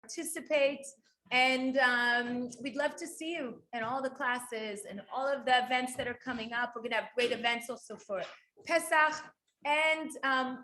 participate. And we'd love to see you in all the classes and all of the events that are coming up. We're going to have great events also for Pesach. And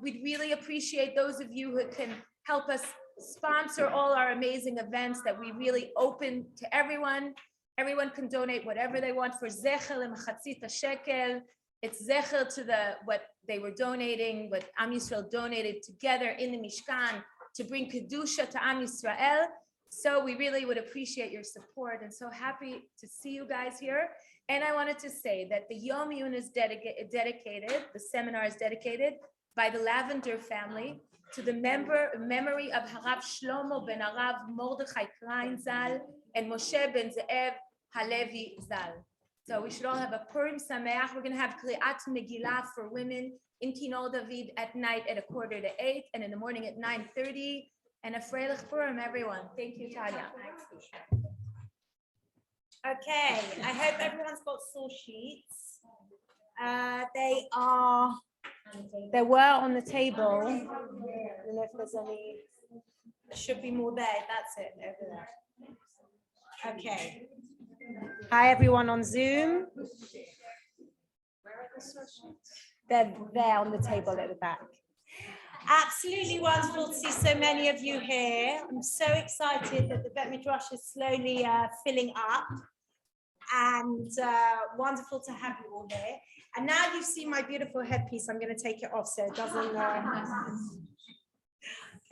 we'd really appreciate those of you who can help us sponsor all our amazing events that we really open to everyone. Everyone can donate whatever they want for Zechel and Chatzita Shekel. It's Zechel to what they were donating, what Am Yisrael donated together in the Mishkan to bring Kedusha to Am Yisrael. So we really would appreciate your support, and so happy to see you guys here. And I wanted to say that the Yom Yun is dedicated, the seminar is dedicated by the Lavender family to the memory of Harav Shlomo ben Harav Mordechai Klein Zal and Moshe ben Ze'ev Halevi Zal. So we should all have a Purim Sameach. We're going to have Kriat Megillah for women in Kinol David at night at 7:45, and in the morning at 9:30. And a Freilich Purim, everyone. Thank you, Tanya. Okay, I hope everyone's got source sheets. They were on the table. I don't know if there's any. There should be more there. That's it, over there. Okay. Hi, everyone on Zoom. Where are the source sheets? They're there on the table at the back. Absolutely wonderful to see so many of you here. I'm so excited that the Bet Midrash is slowly filling up, and wonderful to have you all here. And now you've seen my beautiful headpiece, I'm going to take it off so it doesn't.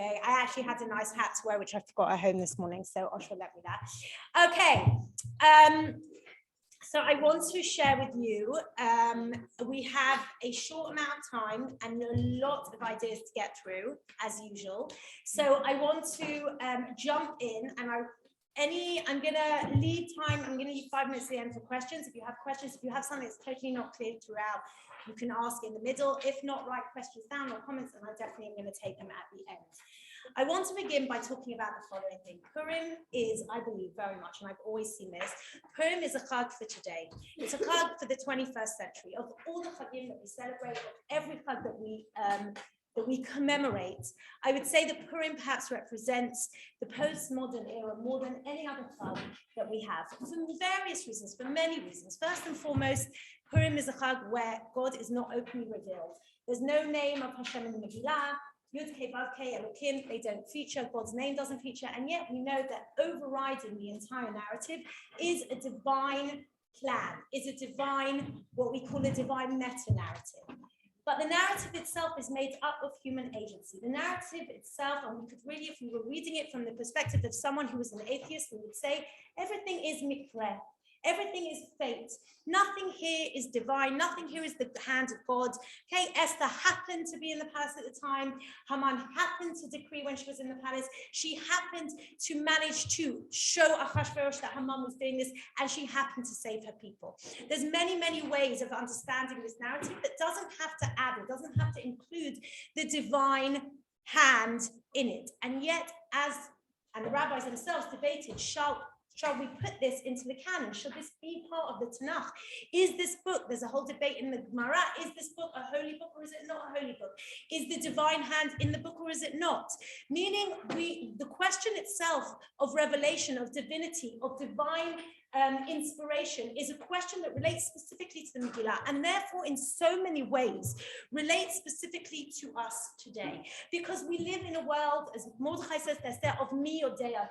Okay, I actually had a nice hat to wear, which I forgot at home this morning, so Osha let me that. Okay. So I want to share with you, we have a short amount of time and a lot of ideas to get through, as usual. So I want to jump in, and I'm going to leave time. I'm going to leave 5 minutes at the end for questions. If you have questions, if you have something that's totally not clear throughout, you can ask in the middle. If not, write questions down or comments, and I definitely am going to take them at the end. I want to begin by talking about the following thing. Purim is, I believe very much, and I've always seen this, Purim is a chag for today. It's a chag for the 21st century. Of all the chagim that we celebrate, of every chag that we commemorate, I would say that Purim perhaps represents the postmodern era more than any other chag that we have, for various reasons, for many reasons. First and foremost, Purim is a chag where God is not openly revealed. There's no name of Hashem in the Megillah. Yud Kei Vav Kei Elokim, they don't feature, God's name doesn't feature, and yet we know that overriding the entire narrative is a divine plan, is a divine, what we call a divine meta-narrative. But the narrative itself is made up of human agency. The narrative itself, and we could really, if we were reading it from the perspective of someone who was an atheist, we would say everything is mikveh. Everything is fate. Nothing here is divine. Nothing here is the hand of God. Okay, Esther happened to be in the palace at the time. Haman happened to decree when she was in the palace. She happened to manage to show Ahasuerus that Haman was doing this, and she happened to save her people. There's many, many ways of understanding this narrative that doesn't have to add, it doesn't have to include the divine hand in it. And yet, and the rabbis themselves debated, shall we put this into the canon? Should this be part of the Tanakh? Is this book, there's a whole debate in the Gemara, is this book a holy book or is it not a holy book? Is the divine hand in the book or is it not? Meaning the question itself of revelation, of divinity, of divine inspiration is a question that relates specifically to the Megillah, and therefore in so many ways relates specifically to us today, because we live in a world, as Mordechai says, Esther, of mi odea.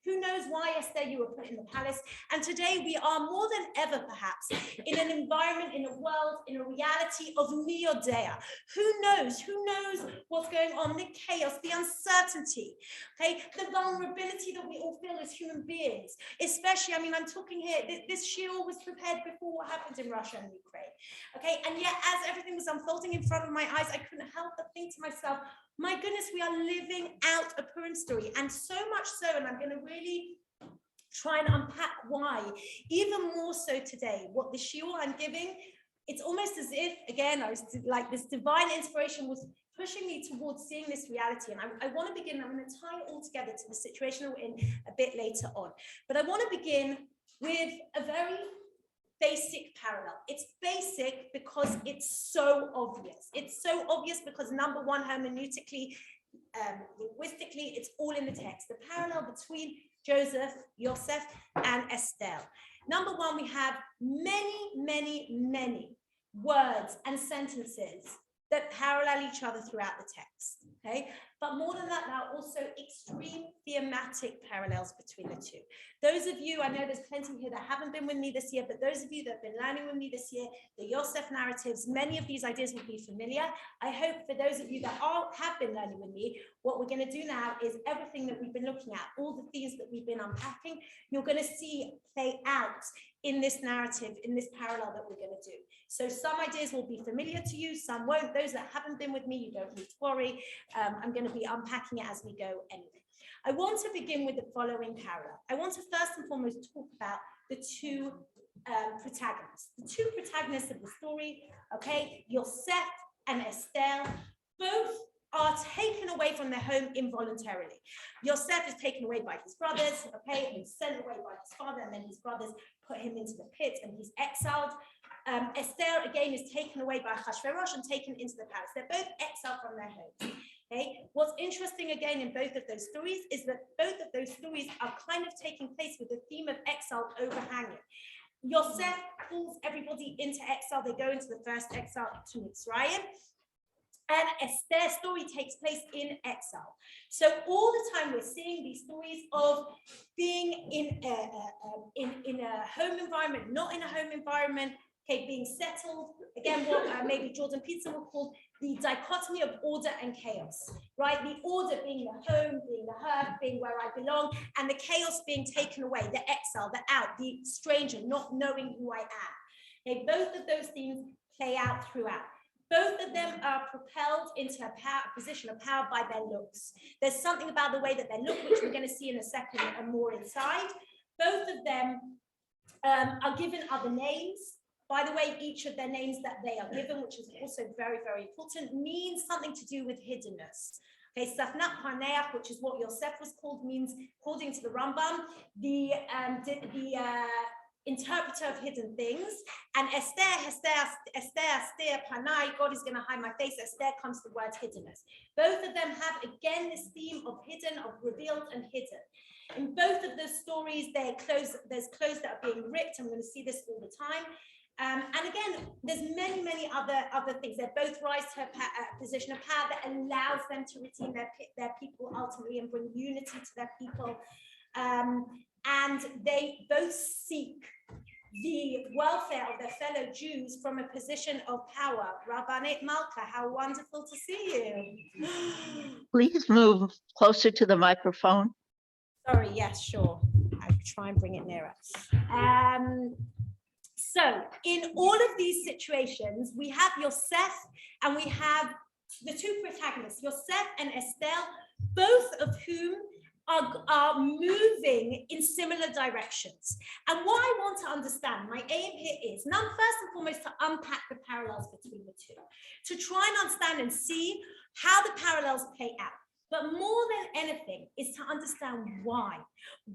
Who knows why, Esther, you were put in the palace? And today we are more than ever perhaps in an environment, in a world, in a reality of mi odea. Who knows what's going on, the chaos, the uncertainty, okay, the vulnerability that we all feel as human beings, especially, I'm talking here, this shiur was prepared before what happened in Russia and Ukraine, okay? And yet, as everything was unfolding in front of my eyes, I couldn't help but think to myself, my goodness, we are living out a Purim story. And so much so, and I'm going to really try and unpack why, even more so today, what the shiur I'm giving, it's almost as if, again, I was like this divine inspiration was pushing me towards seeing this reality. And I want to begin, I'm going to tie it all together to the situation that we're in a bit later on. But I want to begin with a very basic parallel. It's basic because it's so obvious. It's so obvious because, number one, hermeneutically, linguistically, it's all in the text. The parallel between Joseph, Yosef, and Esther. Number one, we have many words and sentences that parallel each other throughout the text, okay? But more than that, there are also extreme thematic parallels between the two. Those of you, I know there's plenty here that haven't been with me this year, but those of you that have been learning with me this year, the Yosef narratives, many of these ideas will be familiar. I hope for those of you that have been learning with me, what we're going to do now is everything that we've been looking at, all the themes that we've been unpacking, you're going to see play out in this narrative, in this parallel that we're going to do. So some ideas will be familiar to you, some won't. Those that haven't been with me, you don't need to worry. I'm going to be unpacking it as we go anyway. I want to begin with the following parallel. I want to first and foremost talk about the two protagonists. The two protagonists of the story, okay, Yosef and Esther, both are taken away from their home involuntarily. Yosef is taken away by his brothers, okay, and sent away by his father, and then his brothers put him into the pit and he's exiled. Esther, again, is taken away by Hashverosh and taken into the palace. They're both exiled from their homes. Okay. What's interesting again in both of those stories is that both of those stories are kind of taking place with the theme of exile overhanging. Yosef pulls everybody into exile. They go into the first exile to Mitzrayim. And Esther's story takes place in exile. So all the time we're seeing these stories of being in a home environment, not in a home environment, okay, being settled. Again, what maybe Jordan Peterson will call the dichotomy of order and chaos, right? The order being the home, being the herd, being where I belong, and the chaos being taken away, the exile, the out, the stranger, not knowing who I am. Okay, both of those themes play out throughout. Both of them are propelled into a position of power by their looks. There's something about the way that they look, which we're going to see in a second and more inside. Both of them are given other names. By the way, each of their names that they are given, which is also very, very important, means something to do with hiddenness. Okay, Safnat Parneach, which is what Yosef was called, means, according to the Rambam, the interpreter of hidden things. And Esther, Panai, God is going to hide my face. Esther comes the word hiddenness. Both of them have, again, this theme of hidden, of revealed and hidden. In both of the stories, there's clothes that are being ripped. I'm going to see this all the time. And again, there's many other things. They both rise to a position of power that allows them to retain their people ultimately and bring unity to their people. And they both seek the welfare of their fellow Jews from a position of power. Rabbanit Malka, how wonderful to see you. Please move closer to the microphone. Sorry, yes, sure. I'll try and bring it nearer. So in all of these situations, we have Yosef and we have the two protagonists, Yosef and Esther, both of whom are moving in similar directions. And what I want to understand, my aim here is, now first and foremost, to unpack the parallels between the two, to try and understand and see how the parallels play out. But more than anything is to understand why.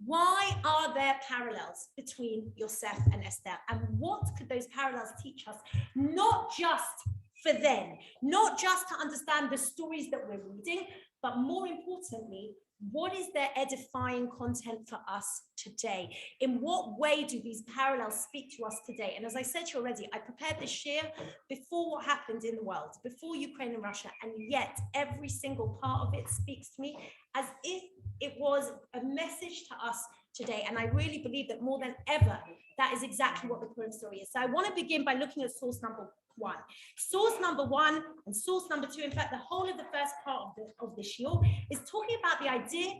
Why are there parallels between Yosef and Esther? And what could those parallels teach us? Not just for them, not just to understand the stories that we're reading, but more importantly, what is their edifying content for us today? In what way do these parallels speak to us today? And as I said to you already, I prepared this shir before what happened in the world, before Ukraine and Russia, and yet every single part of it speaks to me as if it was a message to us today. And I really believe that more than ever, that is exactly what the Purim story is. So I want to begin by looking at source number one. Source number one and source number two, in fact, the whole of the first part of the shiur is talking about the idea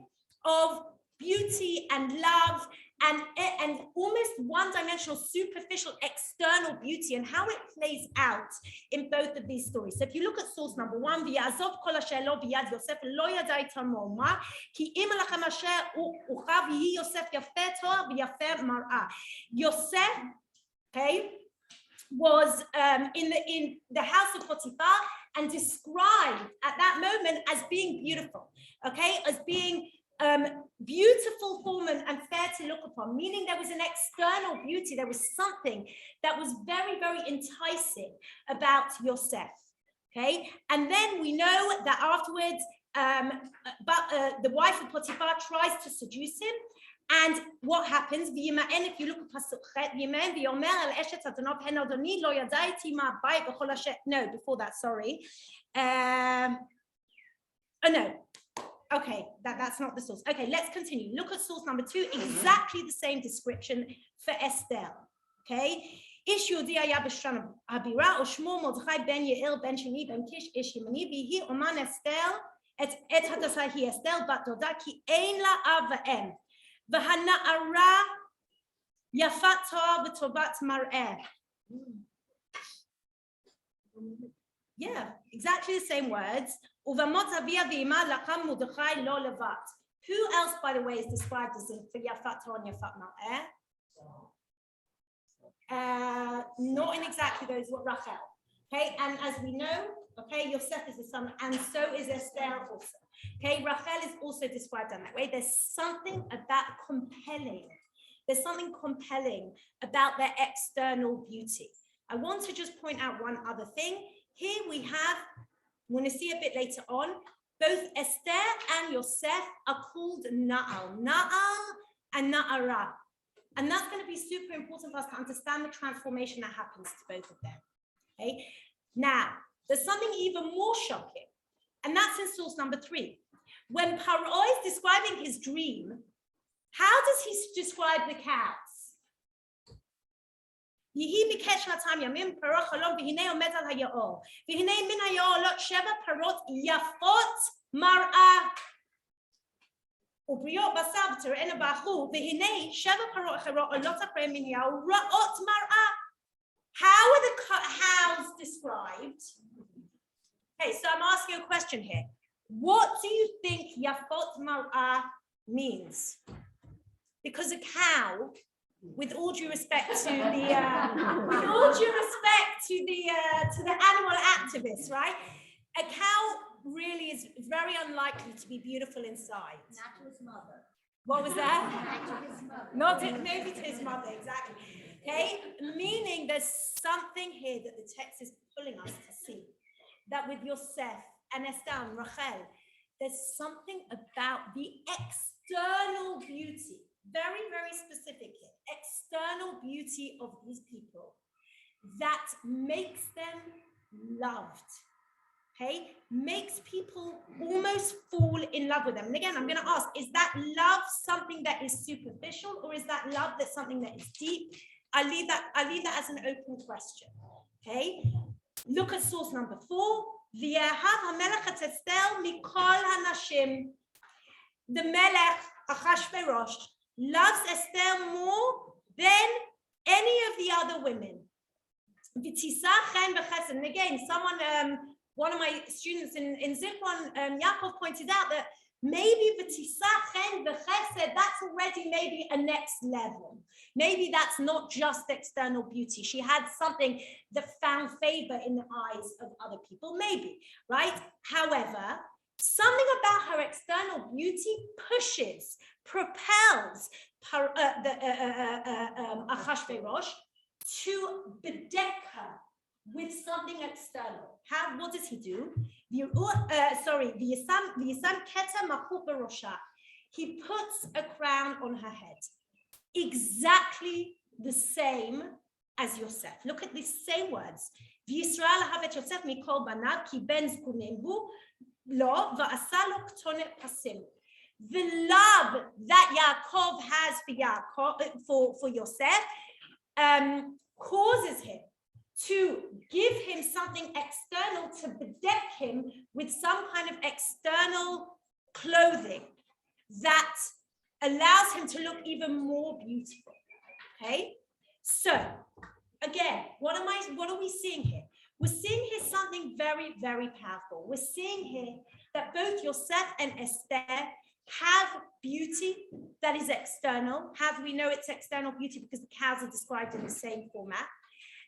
of beauty and love and almost one-dimensional, superficial, external beauty and how it plays out in both of these stories. So if you look at source number one, v'yazov kol asher lo biyad Yosef lo yada itamo ma ki im lachem asher uchav yi Yosef yafeh toar v'yafeh mar'ah. Yosef, okay, was in the house of Potiphar and described at that moment as being beautiful, okay, as being beautiful form and fair to look upon, meaning there was an external beauty, there was something that was very, very enticing about Yosef, okay? And then we know that afterwards, but the wife of Potiphar tries to seduce him. And what happens? If you look at Pasuk Chet, no, before that, sorry. Oh no. Okay, that's not the source. Okay, let's continue. Look at source number 2, exactly the same description for Esther. Okay. איש יהודי היה בשושן הבירה, ושמו מרדכי בן יעל בן שני בן קיש איש ימני, והיא אומן אסתר את הדסה היא אסתר בת דודה, כי אין לה אב ואם, והנערה יפת תואר וטובת מראה. Yeah, exactly the same words. ובמות אביה ואימה לקם מרדכי לא לבד. Who else, by the way, is described as for יפת תואר and יפת מראה? Not in exactly those, what Rachel. Okay, and as we know, okay, Yosef is the son, and so is Esther also. Okay, Rachel is also described in that way. There's something about compelling. There's something compelling about their external beauty. I want to just point out one other thing. Here we have, we're going to see a bit later on, both Esther and Yosef are called Na'al. Na'al and Na'ara. And that's going to be super important for us to understand the transformation that happens to both of them. Okay. Now, there's something even more shocking, and that's in source number 3. When Paro is describing his dream, how does he describe the cows? יהי ביקש לאותם ימים פרעה חלום והנה עומד על היאור והנה מן היאור עולות 7 פרות יפות מראה ובריאות בשר ותראינה באכלו והנה 7 פרות אחרות עולות אחריהן מן היאור רעות מראה. How are the cows described? Okay, so I'm asking a question here. What do you think yafot mar'ah means? Because a cow, with all due respect to the animal activists, right? A cow really is very unlikely to be beautiful inside. Not to his mother. What was that? Not to his mother. Not to, maybe to his mother, exactly. Okay, meaning there's something here that the text is pulling us to see. That with Yosef and Esther and Rachel, there's something about the external beauty, very, very specific here, external beauty of these people that makes them loved. Okay, makes people almost fall in love with them. And again, I'm going to ask, is that love something that is superficial, or is that love that's something that is deep? I leave that as an open question. Okay, look at source number 4. The Melech Achashverosh loves Esther more than any of the other women. And again, someone, one of my students in Zichron, Yaakov, pointed out that maybe that's already maybe a next level. Maybe that's not just external beauty. She had something that found favor in the eyes of other people, maybe, right? However, something about her external beauty pushes, propels Achashverosh to bedeck her with something external. What does he do? He puts a crown on her head, exactly the same as Yosef. Look at these same words. The love that Yaakov has for Yosef causes him to give him something external, to bedeck him with some kind of external clothing that allows him to look even more beautiful. Okay, so again, what are we seeing here? We're seeing here something very, very powerful. We're seeing here that both Yosef and Esther have beauty that is external. How do we know it's external beauty? Because the cows are described in the same format.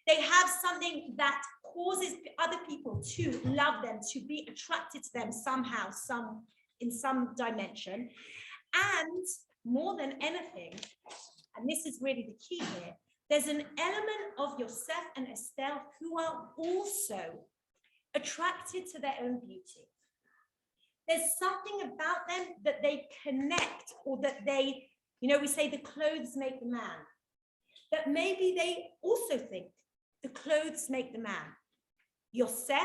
They have something that causes other people to love them, to be attracted to them somehow, in some dimension. And more than anything, and this is really the key here, there's an element of Yosef and Esther who are also attracted to their own beauty. There's something about them that they connect, or that they, we say the clothes make the man. That maybe they also think the clothes make the man. Yosef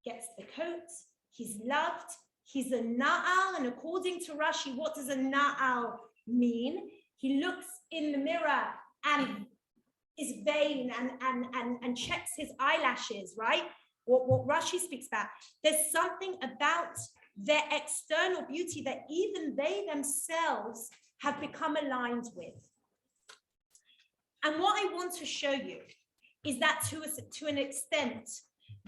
gets the coat, he's loved, he's a na'al, and according to Rashi, what does a na'al mean? He looks in the mirror and is vain and checks his eyelashes, right? What Rashi speaks about. There's something about their external beauty that even they themselves have become aligned with. And what I want to show you is that to an extent,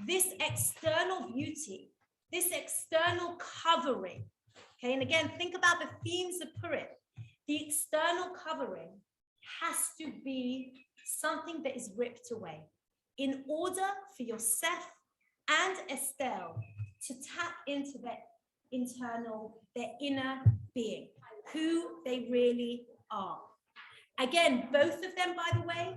this external beauty, this external covering, okay, and again, think about the themes of Purim. The external covering has to be something that is ripped away in order for Yosef and Esther to tap into their internal, their inner being, who they really are. Again, both of them, by the way,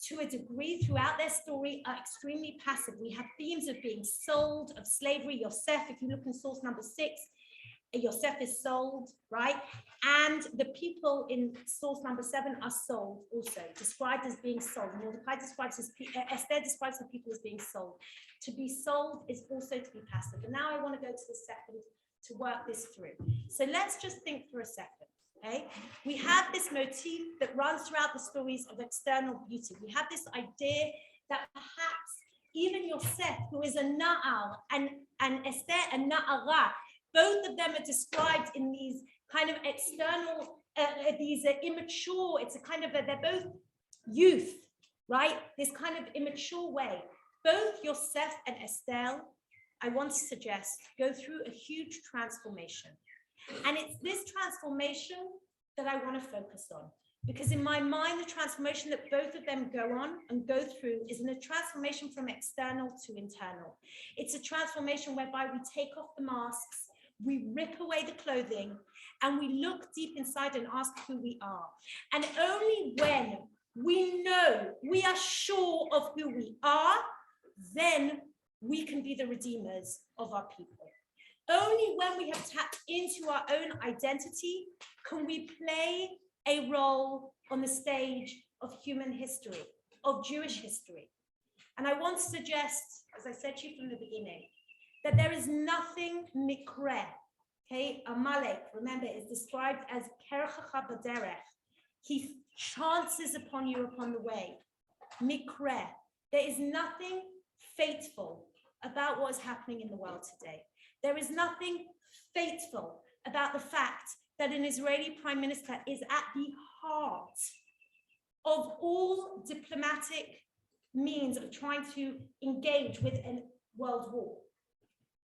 to a degree throughout their story are extremely passive. We have themes of being sold, of slavery. Yosef, if you look in source number 6, Yosef is sold, right? And the people in source number 7 are sold also, described as being sold. Esther describes the people as being sold. To be sold is also to be passive. And now I want to go to the second to work this through. So let's just think for a second, okay? We have this motif that runs throughout the stories of external beauty. We have this idea that perhaps even Yosef, who is a na'al, and Esther, a na'ara, both of them are described in these kind of external, these immature, it's a kind of, they're both youth, right? This kind of immature way. Both Yosef and Esther, I want to suggest, go through a huge transformation. And it's this transformation that I want to focus on. Because in my mind, the transformation that both of them go on and go through is a transformation from external to internal. It's a transformation whereby we take off the masks, we rip away the clothing, and we look deep inside and ask who we are. And only when we know, we are sure of who we are, then we can be the redeemers of our people. Only when we have tapped into our own identity can we play a role on the stage of human history, of Jewish history. And I want to suggest, as I said to you from the beginning, that there is nothing mikre, okay? Amalek, remember, is described as kerchacha b'derech. He chances upon you upon the way. Mikre. There is nothing fateful about what is happening in the world today. There is nothing fateful about the fact that an Israeli prime minister is at the heart of all diplomatic means of trying to engage with a world war.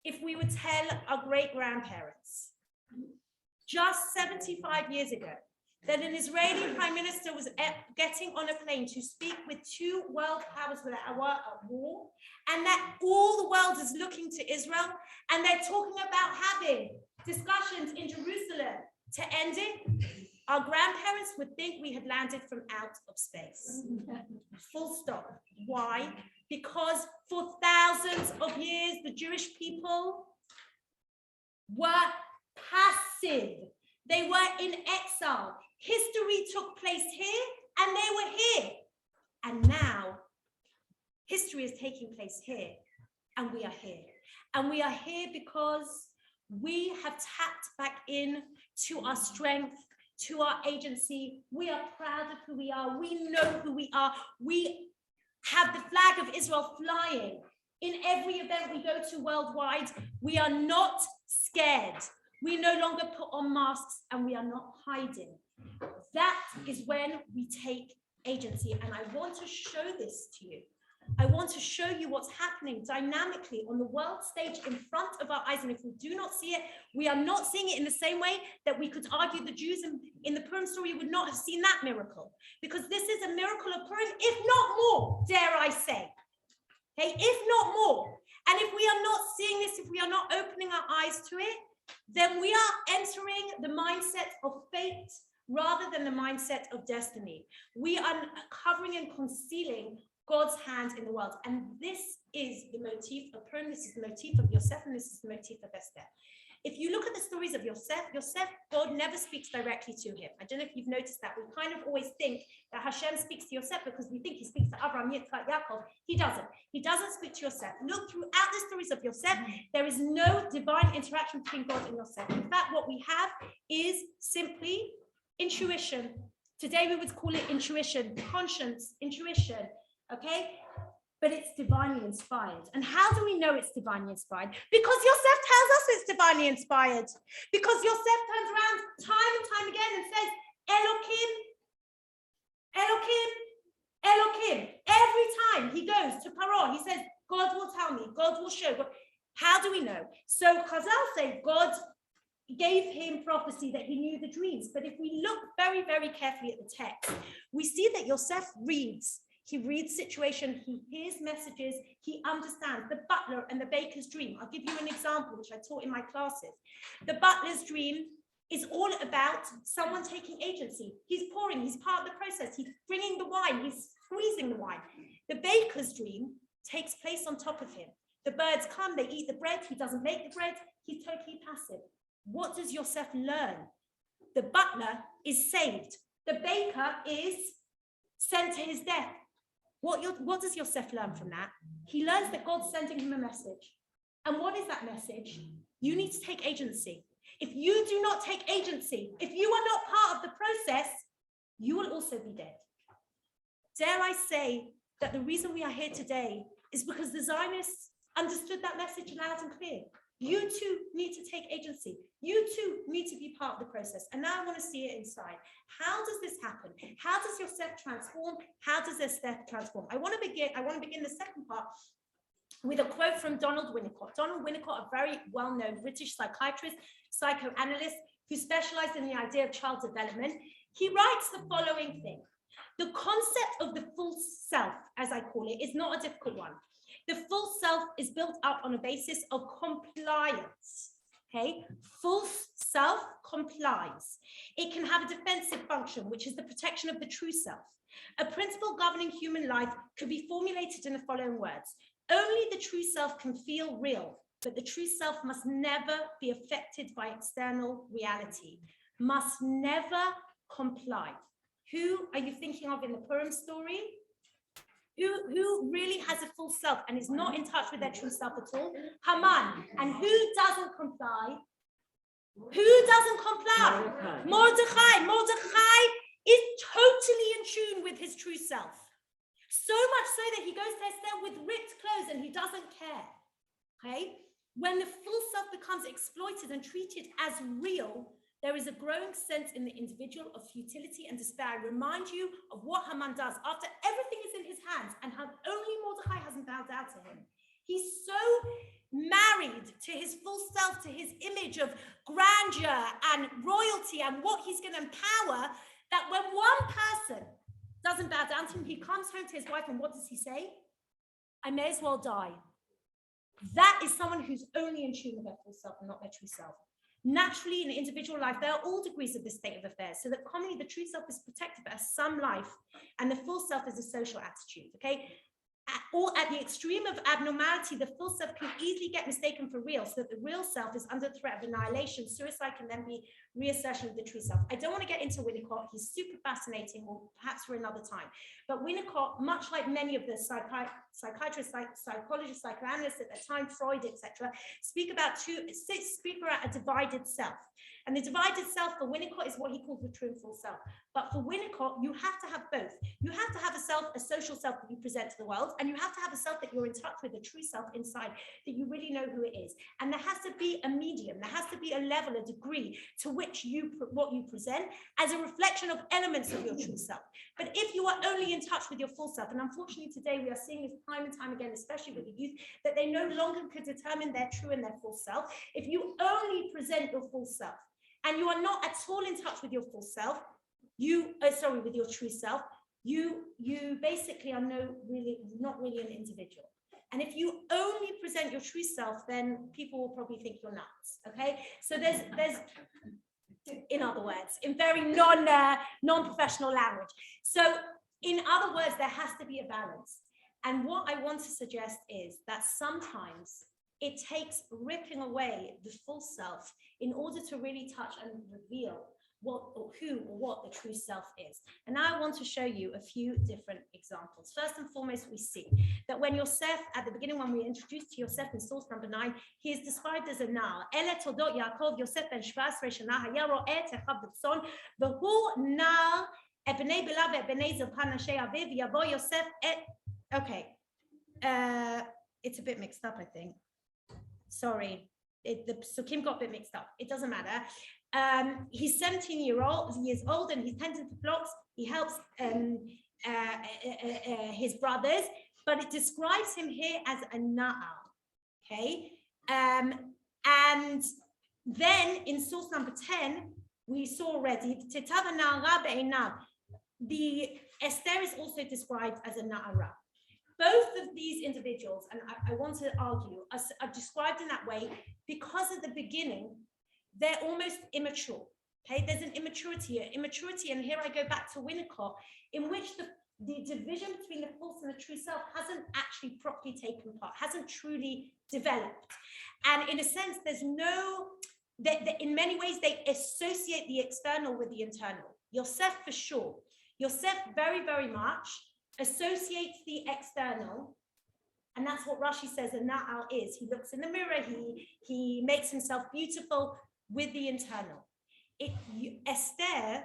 If we would tell our great-grandparents just 75 years ago that an Israeli prime minister was getting on a plane to speak with two world powers that are at war, and that all the world is looking to Israel, and they're talking about having discussions in Jerusalem to end it, our grandparents would think we had landed from out of space. Full stop. Why? Because for thousands of years, the Jewish people were passive. They were in exile. History took place here, and they were here. And now, history is taking place here, and we are here. And we are here because we have tapped back in to our strength, to our agency. We are proud of who we are. We know who we are. We have the flag of Israel flying in every event we go to worldwide. We are not scared. We no longer put on masks, and we are not hiding. That is when we take agency. And I want to show this to you. I want to show you what's happening dynamically on the world stage in front of our eyes. And if we do not see it, we are not seeing it in the same way that we could argue the Jews in the Purim story would not have seen that miracle. Because this is a miracle of Purim, if not more, dare I say. Okay, if not more. And if we are not seeing this, if we are not opening our eyes to it, then we are entering the mindset of fate rather than the mindset of destiny. We are covering and concealing God's hand in the world. And this is the motif of Purim, this is the motif of Yosef, and this is the motif of Esther. If you look at the stories of Yosef, God never speaks directly to him. I don't know if you've noticed that. We kind of always think that Hashem speaks to Yosef because we think he speaks to Abraham, Yitzchak, Yaakov. He doesn't. He doesn't speak to Yosef. Look throughout the stories of Yosef, there is no divine interaction between God and Yosef. In fact, what we have is simply intuition. Today we would call it intuition, conscience, intuition, okay? But it's divinely inspired. And how do we know it's divinely inspired? Because Yosef tells us it's divinely inspired. Because Yosef turns around time and time again and says, Elohim, Elohim, Elohim. Every time he goes to Paro, he says, God will tell me, God will show. How do we know? So Chazal say God gave him prophecy that he knew the dreams. But if we look very, very carefully at the text, we see that Yosef reads. He reads situation, he hears messages, he understands the butler and the baker's dream. I'll give you an example, which I taught in my classes. The butler's dream is all about someone taking agency. He's pouring, he's part of the process. He's bringing the wine, he's squeezing the wine. The baker's dream takes place on top of him. The birds come, they eat the bread. He doesn't make the bread. He's totally passive. What does Yosef learn? The butler is saved. The baker is sent to his death. What does Yosef learn from that? He learns that God's sending him a message. And what is that message? You need to take agency. If you do not take agency, if you are not part of the process, you will also be dead. Dare I say that the reason we are here today is because the Zionists understood that message loud and clear. You too need to take agency. You too need to be part of the process. And now I want to see it inside. How does this happen? How does Yosef transform? How does Esther transform? I want to begin the second part with a quote from Donald Winnicott. Donald Winnicott, a very well-known British psychiatrist, psychoanalyst who specialized in the idea of child development. He writes the following thing. The concept of the full self, as I call it, is not a difficult one. The full self is built up on a basis of compliance, okay? Full self complies. It can have a defensive function, which is the protection of the true self. A principle governing human life could be formulated in the following words. Only the true self can feel real, but the true self must never be affected by external reality, must never comply. Who are you thinking of in the Purim story? Who really has a full self and is not in touch with their true self at all? Haman. And who doesn't comply? Who doesn't comply? Mordechai. Mordechai is totally in tune with his true self. So much so that he goes to Esther with ripped clothes and he doesn't care. Okay? When the full self becomes exploited and treated as real, there is a growing sense in the individual of futility and despair. I remind you of what Haman does after everything is in his hands and how only Mordechai hasn't bowed down to him. He's so married to his full self, to his image of grandeur and royalty and what he's going to empower, that when one person doesn't bow down to him, he comes home to his wife and what does he say? I may as well die. That is someone who's only in tune with their full self and not their true self. Naturally, in individual life, there are all degrees of this state of affairs, so that commonly the true self is protected as some life, and the full self is a social attitude, okay? Or at the extreme of abnormality, the full self can easily get mistaken for real, so that the real self is under threat of annihilation. Suicide can then be reassertion of the true self. I don't want to get into Winnicott. He's super fascinating, or perhaps for another time. But Winnicott, much like many of the psychiatrists, psychologists, psychoanalysts at that time, Freud, etc., speak about a divided self. And the divided self for Winnicott is what he calls the true and full self. But for Winnicott, you have to have both. You have to have a self, a social self that you present to the world, and you have to have a self that you're in touch with, a true self inside, that you really know who it is. And there has to be a medium, there has to be a level, a degree to which what you present as a reflection of elements of your true self. But if you are only in touch with your full self, and unfortunately today we are seeing this time and time again, especially with the youth, that they no longer could determine their true and their full self. If you only present your full self, and you are not at all in touch with your full self, with your true self, you basically are not really an individual. And if you only present your true self, then people will probably think you're nuts. Okay, so there's in other words, in very non-professional language. So in other words, there has to be a balance. And what I want to suggest is that sometimes it takes ripping away the false self in order to really touch and reveal what or who or what the true self is. And now I want to show you a few different examples. First and foremost, we see that when Yosef, at the beginning, when we introduced to Yosef in source number 9, he is described as a Na'al. Ele toldot Yaakov Yosef ben 17 shana haya ro'eh et echav b'tzon v'hu Na'al ebnei bila ve'ebnei zilpan nashei aviv yavo Yosef et. Okay, it's a bit mixed up, I think. Sorry, the Sukkim got a bit mixed up. It doesn't matter. He's 17 years old and he's tending to flocks. He helps his brothers, but it describes him here as a Na'al. Okay, and then in source number 10, we saw already the Esther is also described as a Na'ara. Both of these individuals, and I want to argue, are described in that way because at the beginning, they're almost immature. Okay, there's an immaturity, and here I go back to Winnicott, in which the division between the false and the true self hasn't actually properly taken part, hasn't truly developed. And in a sense, there's no, in many ways, they associate the external with the internal. Yosef for sure. Yosef very, very much associates the external, and that's what Rashi says a Na'al is. He looks in the mirror, he makes himself beautiful with the internal. Esther,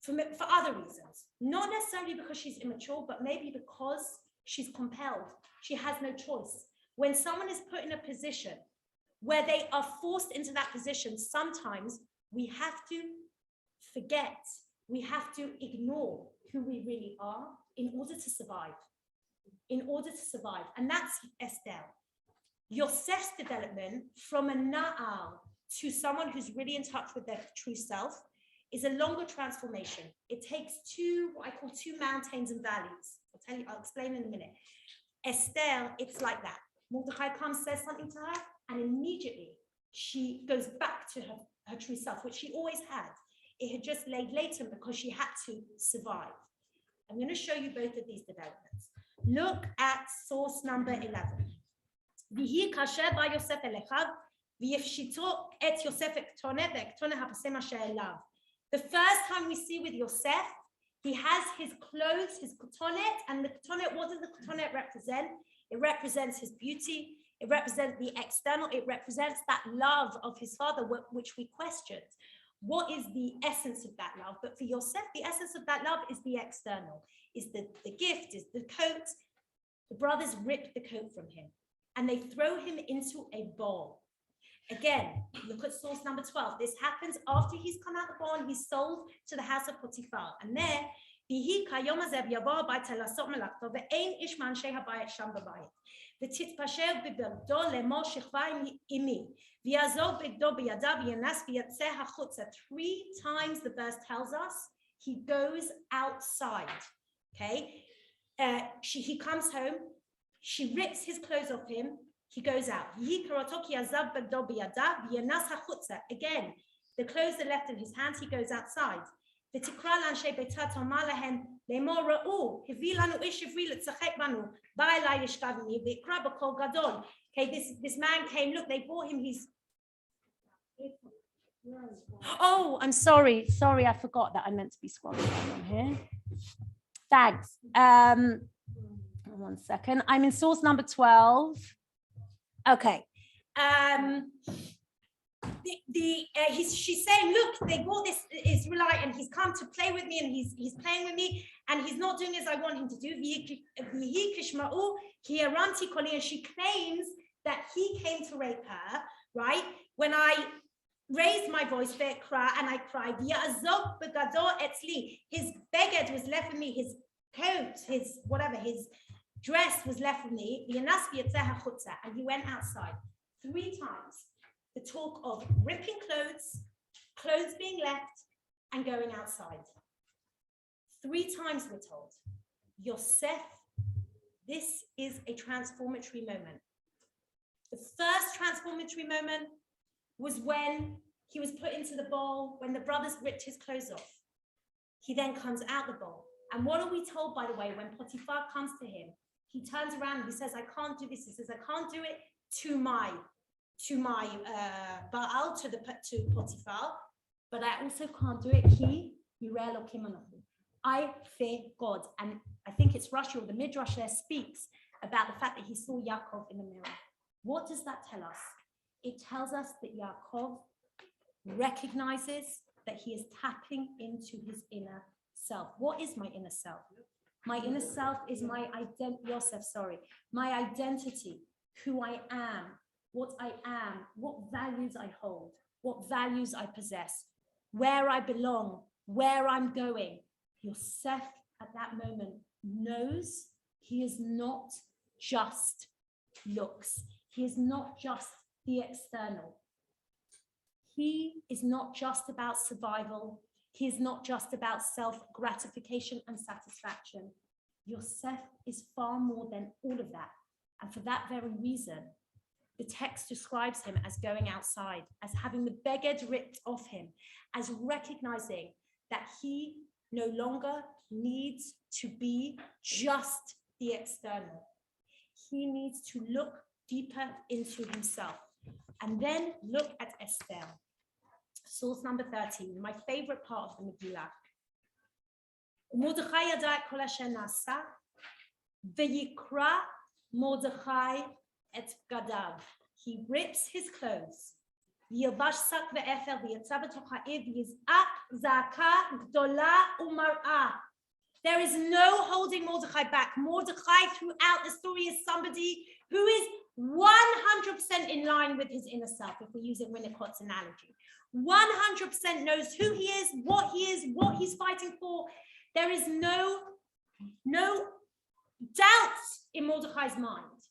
for other reasons, not necessarily because she's immature, but maybe because she's compelled. She has no choice. When someone is put in a position where they are forced into that position, sometimes we have to forget, we have to ignore who we really are in order to survive. And that's Esther. Yosef's development from a Na'al to someone who's really in touch with their true self is a longer transformation. It takes what I call two mountains and valleys. I'll explain in a minute. Esther, it's like that. Mordechai comes, says something to her, and immediately she goes back to her true self, which she always had. It had just laid latent because she had to survive. I'm going to show you both of these developments. Look at source number 11. Vihi kasher ba Yosef elechav v'yefshito et Yosef ektonet ve'ektonet hapasem asher elav. The first time we see with Yosef, he has his clothes, his ketonet, and the ketonet, what does the ketonet represent? It represents his beauty. It represents the external. It represents that love of his father, which we questioned. What is the essence of that love? But for Yosef, the essence of that love is the external, is the gift, is the coat. The brothers rip the coat from him and they throw him into a bowl. Again, look at source number 12. This happens after he's come out of the bowl and he's sold to the house of Potiphar. And there, ויהי כיום הזה ויבוא הביתה לעשות מלאכתו ואין איש מאנשי הבית שם בבית ותתפשר בבגדו לאמור שכבה עמי ויעזוב בגדו בידיו וינס ויצא החוצה. 3 times the verse tells us he goes outside. Okay, he comes home, she rips his clothes off him, he goes out. ויהי קראתו כי עזב בגדו בידיו וינס החוצה. Again, the clothes are left in his hands, he goes outside. ותקרא לאנשי ביתה תאמר להם לאמור ראו הביא לנו איש עברי לצחק בנו בא אליי לשכב עמי ויקרא בקול גדול. Okay, this man came, look, they brought him his. Oh, I'm sorry, I forgot that I meant to be scrolling down on here. Thanks. 1 second, I'm in source number 12. Okay. She's saying, look, they brought this Israelite and he's come to play with me and he's playing with me and he's not doing as I want him to do. And she claims that he came to rape her, right? When I raised my voice and I cried, his beged was left with me, his coat, his whatever, his dress was left with me, and he went outside 3 times. The talk of ripping clothes being left, and going outside. 3 times we're told. Yosef, this is a transformatory moment. The first transformatory moment was when he was put into the bowl, when the brothers ripped his clothes off. He then comes out the bowl. And what are we told, by the way, when Potiphar comes to him? He turns around and he says, I can't do this. He says, I can't do it to my Baal, to Potiphar, but I also can't do it. I fear God. And I think it's Rashi or the Midrash there speaks about the fact that he saw Yaakov in the mirror. What does that tell us? It tells us that Yaakov recognizes that he is tapping into his inner self. What is my inner self? My inner self is my identity, who I am, what values I hold, what values I possess, where I belong, where I'm going. Yosef at that moment knows he is not just looks. He is not just the external. He is not just about survival. He is not just about self-gratification and satisfaction. Yosef is far more than all of that. And for that very reason, the text describes him as going outside, as having the beged ripped off him, as recognizing that he no longer needs to be just the external. He needs to look deeper into himself. And then look at Esther. Source number 13, my favorite part of the Megillah. Mordechai yada et kol asher nasa, v'yikra Mordechai et bgadav. He rips his clothes. V'yilbash sak ve'efer v'yatza b'toch ha'ir v'yiz'ak za'aka gdola u'mar'a. There is no holding Mordechai back. Mordechai throughout the story is somebody who is 100% in line with his inner self, if we use it Winnicott's analogy. 100% knows who he is, what he's fighting for. There is no doubt in Mordechai's mind.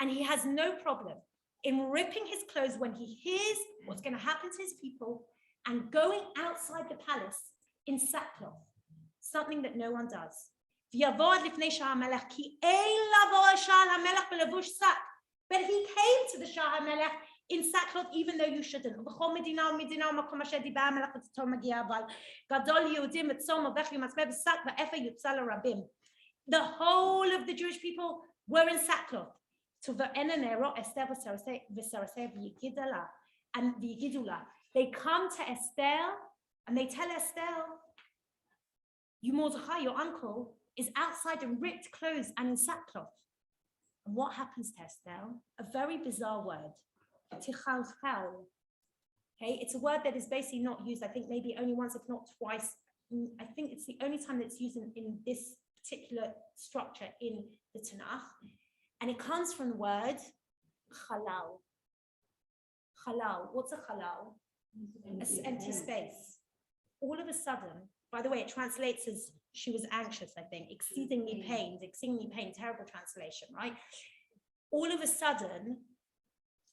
And he has no problem in ripping his clothes when he hears what's going to happen to his people and going outside the palace in sackcloth, something that no one does. But he came to the Shah HaMelech in sackcloth, even though you shouldn't. The whole of the Jewish people were in sackcloth. And they come to Esther and they tell Esther, you Mordechai, your uncle, is outside in ripped clothes and in sackcloth. And what happens to Esther? A very bizarre word. Tichalchal. Okay, it's a word that is basically not used, I think maybe only once, if not twice. I think it's the only time that it's used in this particular structure in the Tanakh. And it comes from the word halal. Halal. What's a halal? An empty space. All of a sudden, by the way, it translates as she was anxious, I think, exceedingly pained, terrible translation, right? All of a sudden,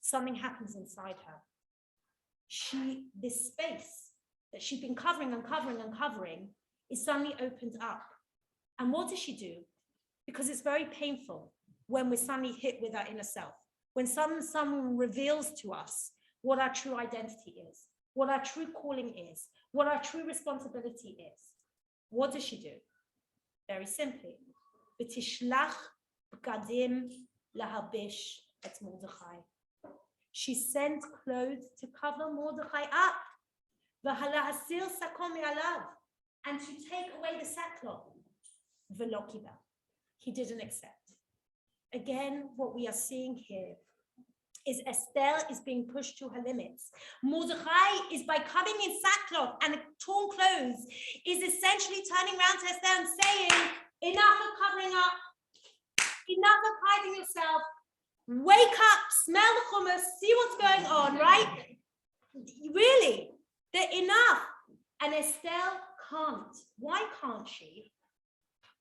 something happens inside her. This space that she'd been covering is suddenly opened up. And what does she do? Because it's very painful when we're suddenly hit with our inner self. When someone reveals to us what our true identity is, what our true calling is, what our true responsibility is. What does she do? Very simply, V'tishlach b'gadim lahabish et Mordechai. She sent clothes to cover Mordechai up, v'halahasir sakom me'alav, and to take away the sackcloth. V'lo kibel. He didn't accept. Again, what we are seeing here is Esther is being pushed to her limits. Mordechai is, by coming in sackcloth and torn clothes, is essentially turning around to Esther and saying, enough of covering up, enough of hiding yourself, wake up, smell the hummus, see what's going on, right? Really, they're enough. And Esther can't. Why can't she?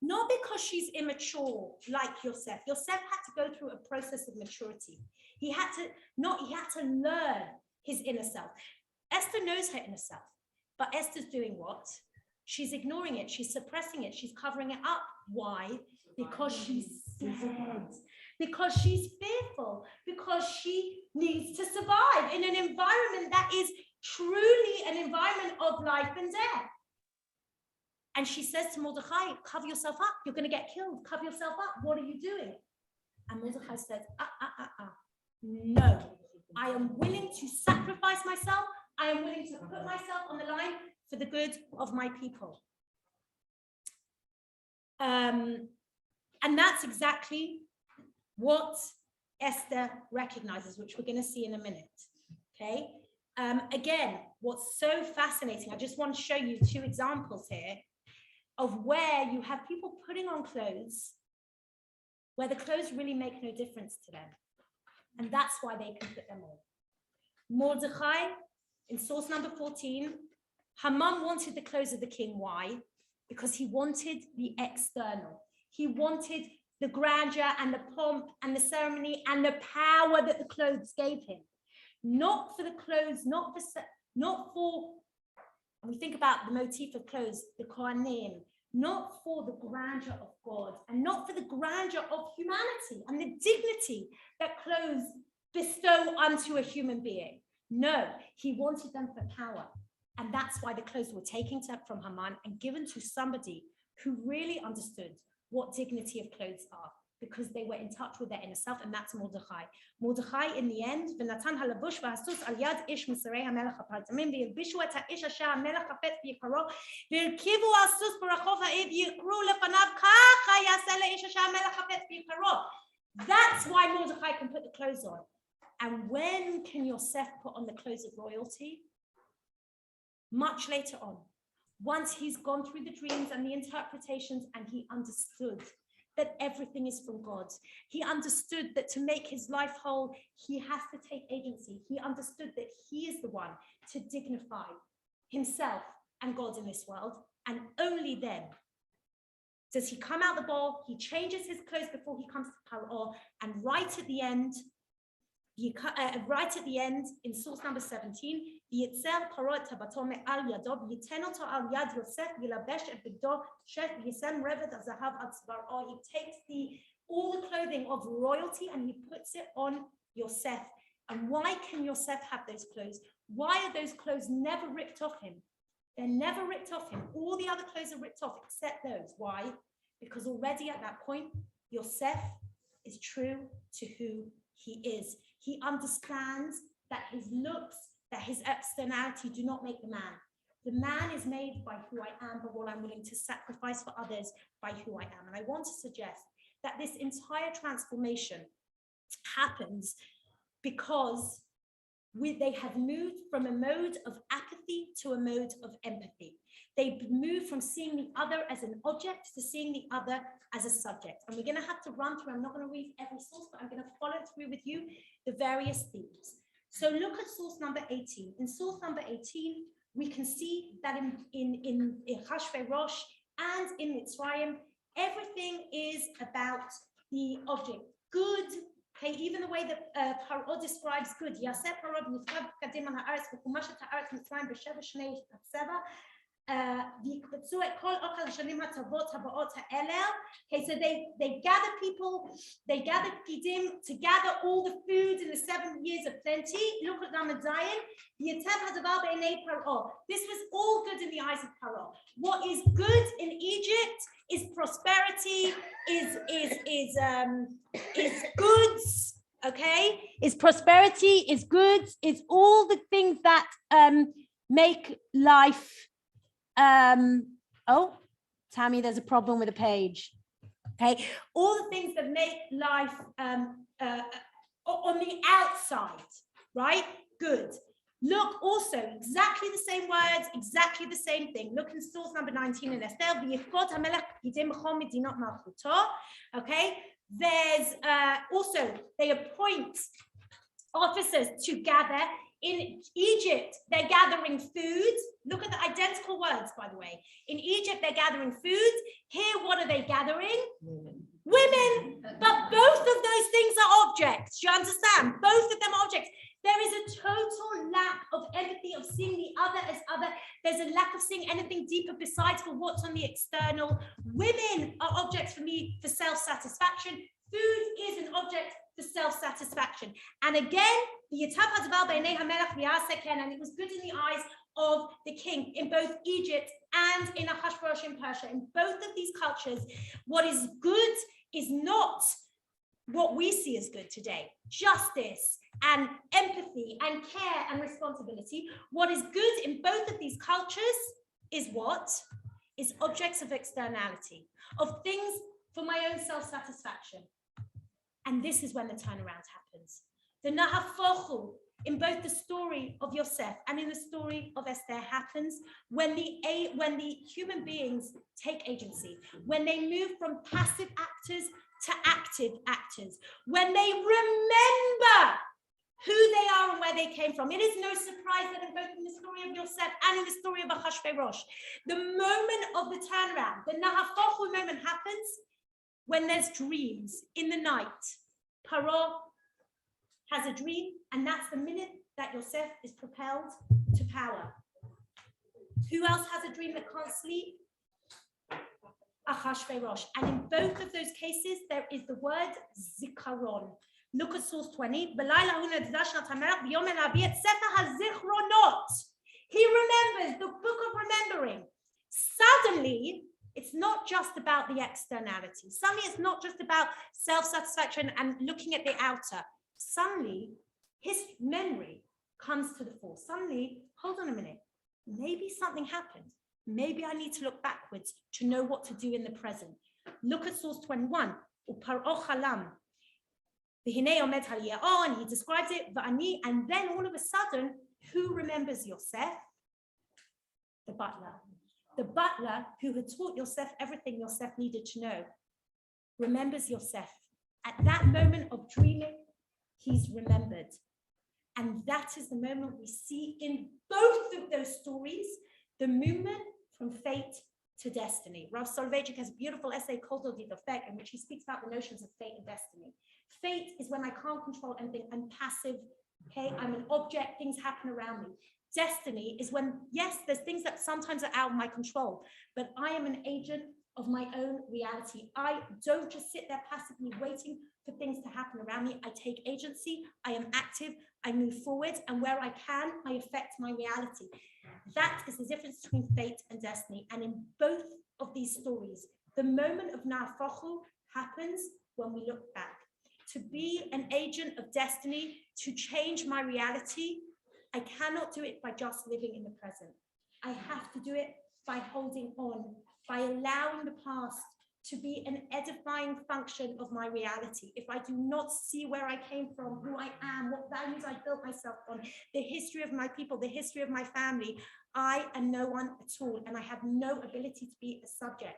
Not because she's immature like Yosef. Yosef had to go through a process of maturity. He had to learn his inner self. Esther knows her inner self, but Esther's doing what? She's ignoring it. She's suppressing it. She's covering it up. Why? Because she's scared. Because she's fearful. Because she needs to survive in an environment that is truly an environment of life and death. And she says to Mordechai, cover yourself up. You're going to get killed. Cover yourself up. What are you doing? And Mordechai says, No, I am willing to sacrifice myself. I am willing to put myself on the line for the good of my people. And that's exactly what Esther recognizes, which we're going to see in a minute. Okay. Again, what's so fascinating, I just want to show you two examples here of where you have people putting on clothes where the clothes really make no difference to them. And that's why they can put them on. Mordechai, in source number 14, Haman wanted the clothes of the king. Why? Because he wanted the external. He wanted the grandeur and the pomp and the ceremony and the power that the clothes gave him. Not for the clothes, not for, when we think about the motif of clothes, the Kohanim, not for the grandeur of God and not for the grandeur of humanity and the dignity that clothes bestow unto a human being. No, he wanted them for power. And that's why the clothes were taken from Haman and given to somebody who really understood what dignity of clothes are, because they were in touch with their inner self, and that's Mordechai. Mordechai, in the end, ונתן הלבוש והסוס על יד איש משרי המלך הפרטמים, והלבישו את האיש אשר המלך חפץ ביקרו, והרכיבו הסוס ברחוב העיר, ויקראו לפניו, ככה יעשה לאיש אשר המלך חפץ ביקרו. That's why Mordechai can put the clothes on. And when can Yosef put on the clothes of royalty? Much later on, once he's gone through the dreams and the interpretations and he understood that everything is from God. He understood that to make his life whole, he has to take agency. He understood that he is the one to dignify himself and God in this world. And only then does he come out the ball, he changes his clothes before he comes to Paro, and right at the end, in source number 17, יצר פרעה את טבעתו מעל ידו, וייתן אותו על יד יוסף, וילבש את בגדו שת, וישם רבד הזהב על צווארו. He takes all the clothing of royalty and he puts it on Yosef. And why can Yosef have those clothes? Why are those clothes never ripped off him? They're never ripped off him. All the other clothes are ripped off except those. Why? Because already at that point, Yosef is true to who he is. He understands that his looks, that his externality do not make the man. The man is made by who I am, but what I'm willing to sacrifice for others by who I am. And I want to suggest that this entire transformation happens because they have moved from a mode of apathy to a mode of empathy. They've moved from seeing the other as an object to seeing the other as a subject. And we're going to have to run through, I'm not going to read every source, but I'm going to follow through with you the various themes. So look at source number 18. In source number 18, we can see that in Achashverosh and in Mitzrayim, everything is about the object. Good, okay, even the way that Paro describes good. Yaseh Paro b'nifrad kadim al ha'aretz v'chumashet ha'aretz Mitzrayim b'sheva shnei tzeva. ויקבצו את כל אוכל השנים הטובות הבאות האלה. Okay, so they gather people, they gather Pidim to gather all the food in the 7 years of plenty. Look at Ramadayan. This was all good in the eyes of Paro. What is good in Egypt is prosperity, is goods, okay? Is prosperity, is goods, is all the things that make life. Oh, Tammy, there's a problem with the page. Okay, all the things that make life on the outside, right? Good. Look also, exactly the same words, exactly the same thing. Look in source number 19 in Esther. Okay, there's also, they appoint officers to gather. In Egypt, they're gathering food. Look at the identical words, by the way. In Egypt, they're gathering food. Here, what are they gathering? Women. But both of those things are objects. You understand? Both of them are objects. There is a total lack of empathy, of seeing the other as other. There's a lack of seeing anything deeper besides for what's on the external. Women are objects for me for self-satisfaction. Food is an object for self-satisfaction. And again, and it was good in the eyes of the king in both Egypt and in Ahasuerus in Persia. In both of these cultures, what is good is not what we see as good today, justice and empathy and care and responsibility. What is good in both of these cultures is what? Is objects of externality, of things for my own self-satisfaction. And this is when the turnaround happens. The nahafochu in both the story of Yosef and in the story of Esther happens when the human beings take agency, when they move from passive actors to active actors, when they remember who they are and where they came from. It is no surprise that in both in the story of Yosef and in the story of Achashverosh, the moment of the turnaround, the nahafochu moment happens when there's dreams in the night. Paro has a dream, and that's the minute that Yosef is propelled to power. Who else has a dream that can't sleep? Achashverosh. And in both of those cases, there is the word zikaron. Look at source 20. He remembers the book of remembering. Suddenly, it's not just about the externality. Suddenly, it's not just about self-satisfaction and looking at the outer. Suddenly, his memory comes to the fore. Suddenly, hold on a minute. Maybe something happened. Maybe I need to look backwards to know what to do in the present. Look at source 21. And he describes it, and then all of a sudden, who remembers Yosef? The butler. The butler who had taught Yosef everything Yosef needed to know remembers Yosef. At that moment of dreaming, he's remembered. And that is the moment we see in both of those stories, the movement from fate to destiny. Rav Soloveitchik has a beautiful essay called The Effect, in which he speaks about the notions of fate and destiny. Fate is when I can't control anything, I'm passive, okay? I'm an object, things happen around me. Destiny is when, yes, there's things that sometimes are out of my control, but I am an agent of my own reality. I don't just sit there passively waiting for things to happen around me. I take agency, I am active, I move forward, and where I can, I affect my reality. That is the difference between fate and destiny. And in both of these stories, the moment of nahafochu happens when we look back. To be an agent of destiny, to change my reality, I cannot do it by just living in the present. I have to do it by holding on, by allowing the past to be an edifying function of my reality. If I do not see where I came from, who I am, what values I built myself on, the history of my people, the history of my family, I am no one at all, and I have no ability to be a subject.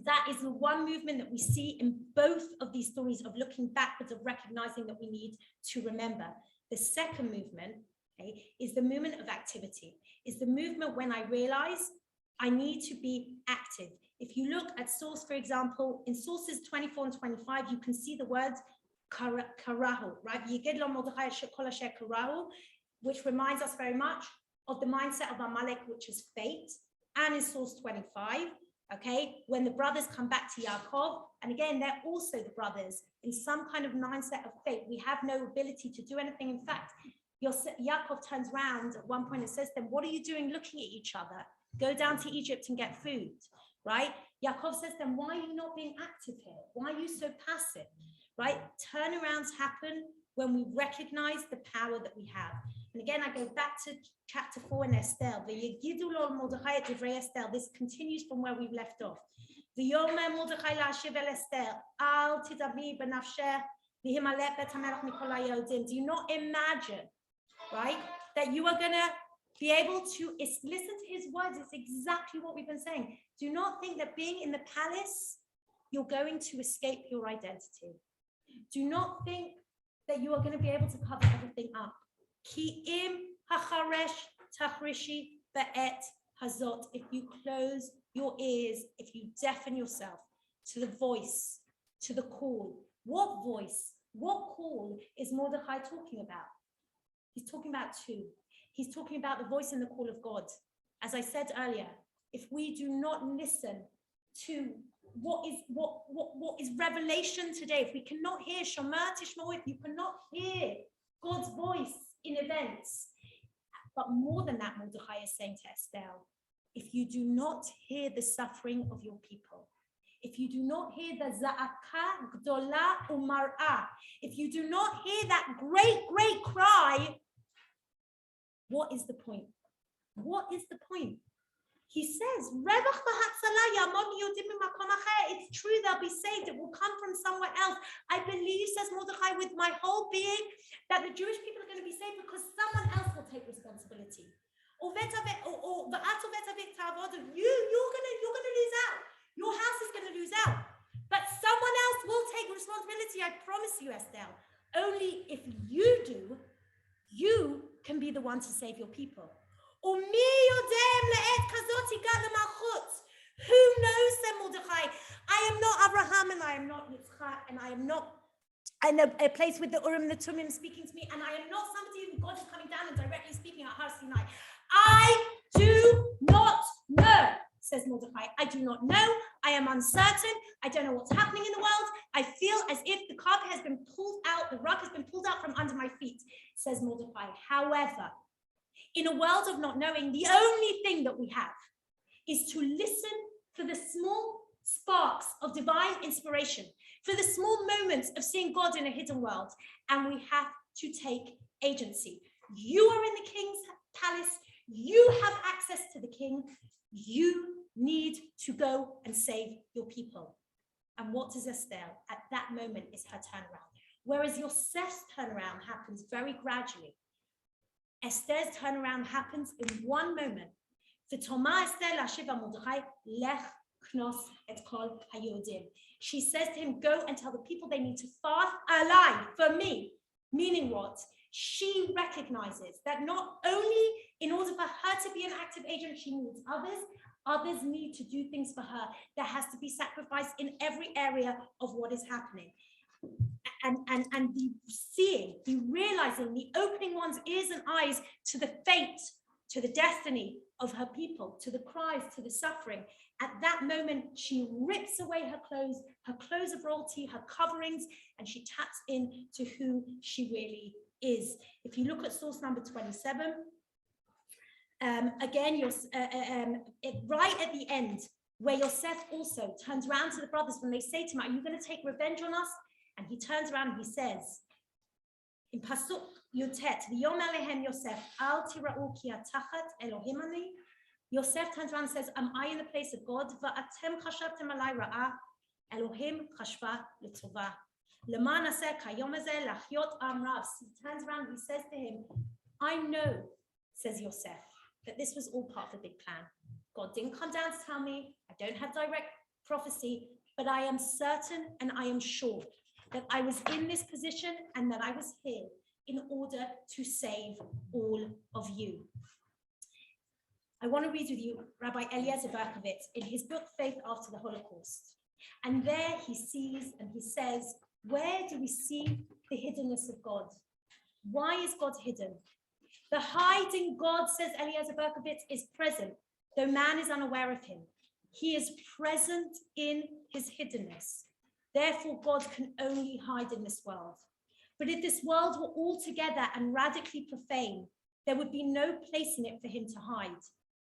That is the one movement that we see in both of these stories of looking backwards, of recognizing that we need to remember. The second movement, okay, is the movement of activity, is the movement when I realize I need to be active. If you look at source, for example, in sources 24 and 25, you can see the word karahu, right? Which reminds us very much of the mindset of Amalek, which is fate, and in source 25, okay, when the brothers come back to Yaakov, and again, they're also the brothers in some kind of mindset of fate. We have no ability to do anything. In fact, Yaakov turns around at one point and says to them, what are you doing looking at each other? Go down to Egypt and get food, right? Yaakov says to them, why are you not being active here? Why are you so passive, right? Turnarounds happen when we recognize the power that we have. And again, I go back to chapter 4 in Esther. This continues from where we've left off. Do not imagine, right, that you are going to be able to listen to his words. It's exactly what we've been saying. Do not think that being in the palace, you're going to escape your identity. Do not think that you are going to be able to cover everything up. Ki im hacharesh tachrishi ba'et hazot. If you close your ears, if you deafen yourself to the voice, to the call. What voice, what call is Mordechai talking about? He's talking about two. He's talking about the voice and the call of God. As I said earlier, if we do not listen to what is revelation today, if we cannot hear Shomer Tishmo, if you cannot hear God's voice in events, but more than that, Mordechai is saying to Esther, if you do not hear the suffering of your people, if you do not hear the za'aka gdola umar'a, if you do not hear that great cry, what is the point? What is the point? He says, it's true, they'll be saved. It will come from somewhere else. I believe, says Mordechai, with my whole being, that the Jewish people are going to be saved because someone else will take responsibility. You're going to lose out. Your house is going to lose out. But someone else will take responsibility, I promise you, Esther. Only if you do, you can be the one to save your people. Who knows, said Mordechai? I am not Abraham, and I am not Yitzchak, and I am not in a place with the Urim and the Tumim speaking to me, and I am not somebody who God is coming down and directly speaking at Har Sinai. I do not know, says Mordechai. I do not know. I am uncertain. I don't know what's happening in the world. I feel as if the carpet has been pulled out, the rug has been pulled out from under my feet, says Mordechai. However, in a world of not knowing, the only thing that we have is to listen for the small sparks of divine inspiration, for the small moments of seeing God in a hidden world, and we have to take agency. You are in the king's palace. You have access to the king. You need to go and save your people. And what does Esther at that moment is her turnaround. Whereas Yosef's turnaround happens very gradually. Esther's turnaround happens in one moment. She says to him, go and tell the people they need to fast alive for me. Meaning what? She recognizes that not only in order for her to be an active agent, she needs others need to do things for her. There has to be sacrifice in every area of what is happening. And the seeing, the realizing, the opening one's ears and eyes to the fate, to the destiny of her people, to the cries, to the suffering. At that moment, she rips away her clothes of royalty, her coverings, and she taps into who she really is. If you look at source number 27, again, right at the end, where Yosef also turns around to the brothers when they say to him, are you going to take revenge on us? And he turns around and he says, in Pasuk Yutet, V'yom alehem Yosef, al tira'u ki atachat Elohim ani. Yosef turns around and says, am I in the place of God? Va'atem chashavtem alai ra'ah, Elohim chashva l'tova. L'man aseh kayom hazeh lachyot am rav. He turns around and he says to him, I know, says Yosef, that this was all part of the big plan. God didn't come down to tell me. I don't have direct prophecy, but I am certain and I am sure that I was in this position and that I was here in order to save all of you. I want to read with you Rabbi Eliezer Berkovitz in his book, Faith After the Holocaust. And there he sees and he says, where do we see the hiddenness of God? Why is God hidden? The hiding God, says Eliezer Berkovitz, is present, though man is unaware of him. He is present in his hiddenness. Therefore, God can only hide in this world. But if this world were altogether and radically profane, there would be no place in it for him to hide.